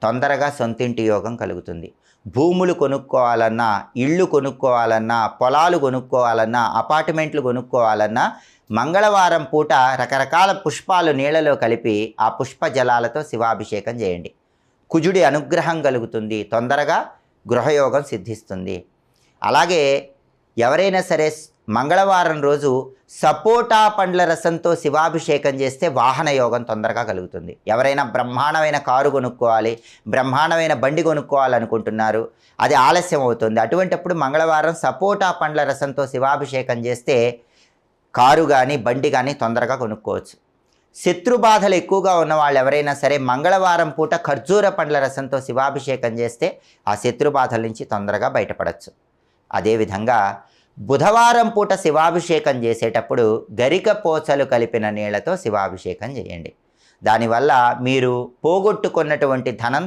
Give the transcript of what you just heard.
తొందరగా సొంతింటి యోగం కలుగుతుంది. భూములు కొనుక్కోవాలన్నా, ఇళ్ళు కొనుక్కోవాలన్నా, పొలాలు కొనుక్కోవాలన్నా, అపార్ట్మెంట్లు కొనుక్కోవాలన్నా మంగళవారం పూట రకరకాల పుష్పాలు నీళ్ళలో కలిపి ఆ పుష్ప జలాలతో శివాభిషేకం చేయండి. కుజుడి అనుగ్రహం కలుగుతుంది. తొందరగా గృహయోగం సిద్ధిస్తుంది. అలాగే ఎవరైనా సరే మంగళవారం రోజు సపోటా పండ్ల రసంతో శివాభిషేకం చేస్తే వాహన యోగం తొందరగా కలుగుతుంది. ఎవరైనా బ్రహ్మాండమైన కారు కొనుక్కోవాలి, బ్రహ్మాండమైన బండి కొనుక్కోవాలనుకుంటున్నారు, అది ఆలస్యం అవుతుంది. అటువంటిప్పుడు మంగళవారం సపోటా పండ్ల రసంతో శివాభిషేకం చేస్తే కారు కానీ బండి కానీ తొందరగా కొనుక్కోవచ్చు. శత్రుబాధలు ఎక్కువగా ఉన్న వాళ్ళు ఎవరైనా సరే మంగళవారం పూట ఖర్జూర పండ్ల రసంతో శివాభిషేకం చేస్తే ఆ శత్రుబాధల నుంచి తొందరగా బయటపడవచ్చు. అదేవిధంగా బుధవారం పూట శివాభిషేకం చేసేటప్పుడు గరిక పోచలు కలిపిన నీళ్లతో శివాభిషేకం చేయండి. దానివల్ల మీరు పోగొట్టుకున్నటువంటి ధనం